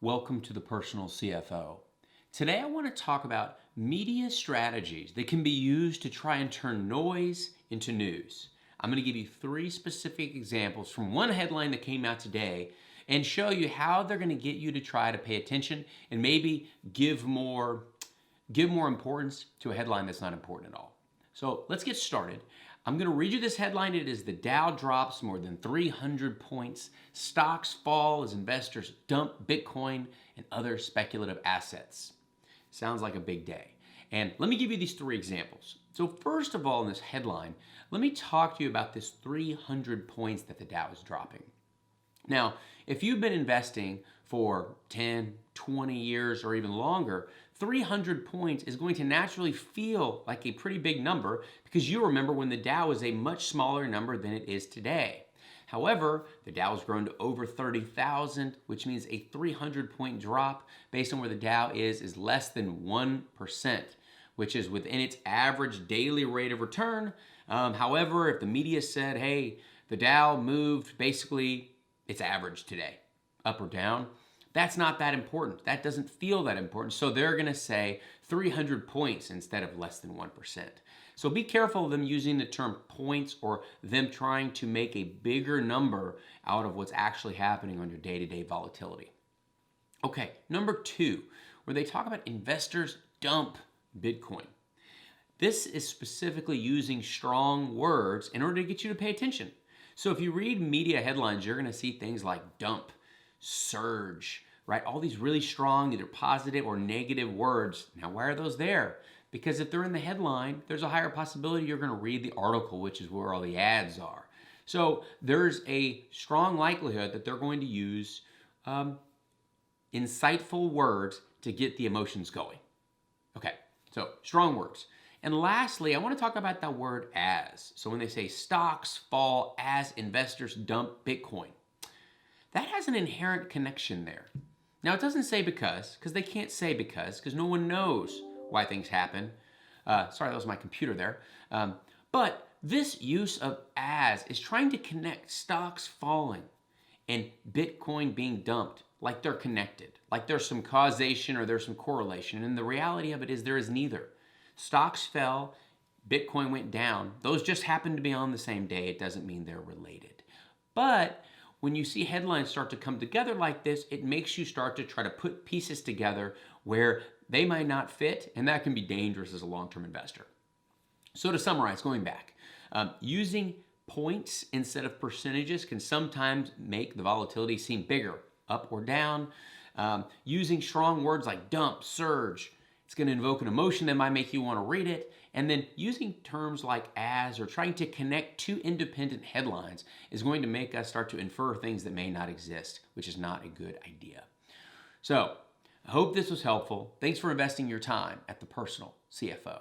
Welcome to the Personal CFO. Today I want to talk about media strategies that can be used to try and turn noise into news. I'm going to give you three specific examples from one headline that came out today and show you how they're going to get you to try to pay attention and maybe give more importance to a headline that's not important at all. So let's get started. I'm going to read you this headline. It is: the Dow drops more than 300 points. Stocks fall as investors dump Bitcoin and other speculative assets. Sounds like a big day. And let me give you these three examples. So first of all, in this headline, let me talk to you about this 300 points that the Dow is dropping. Now, if you've been investing for 10, 20 years or even longer, 300 points is going to naturally feel like a pretty big number because you remember when the Dow was a much smaller number than it is today. However, the Dow has grown to over 30,000, which means a 300-point drop based on where the Dow is less than 1%, which is within its average daily rate of return. However, if the media said, hey, the Dow moved basically its average today, up or down, that's not that important. That doesn't feel that important. So they're going to say 300 points instead of less than 1%. So be careful of them using the term points or them trying to make a bigger number out of what's actually happening on your day-to-day volatility. Okay, number two, where they talk about investors dump Bitcoin. This is specifically using strong words in order to get you to pay attention. So if you read media headlines, you're going to see things like dump, surge, right? All these really strong, either positive or negative words. Now, why are those there? Because if they're in the headline, there's a higher possibility you're going to read the article, which is where all the ads are. So there's a strong likelihood that they're going to use insightful words to get the emotions going. Okay, so strong words. And lastly, I want to talk about that word as. So when they say stocks fall as investors dump Bitcoin, that has an inherent connection there. Now, it doesn't say because they can't say because no one knows why things happen. Sorry, that was my computer there. But this use of as is trying to connect stocks falling and Bitcoin being dumped like they're connected, like there's some causation or there's some correlation. And the reality of it is there is neither. Stocks fell, Bitcoin went down. Those just happen to be on the same day. It doesn't mean they're related. But when you see headlines start to come together like this, it makes you start to try to put pieces together where they might not fit, and that can be dangerous as a long-term investor. So to summarize, going back, using points instead of percentages can sometimes make the volatility seem bigger, up or down. Using strong words like dump, surge, it's going to invoke an emotion that might make you want to read it. And then using terms like as or trying to connect two independent headlines is going to make us start to infer things that may not exist, which is not a good idea. So I hope this was helpful. Thanks for investing your time at the Personal CFO.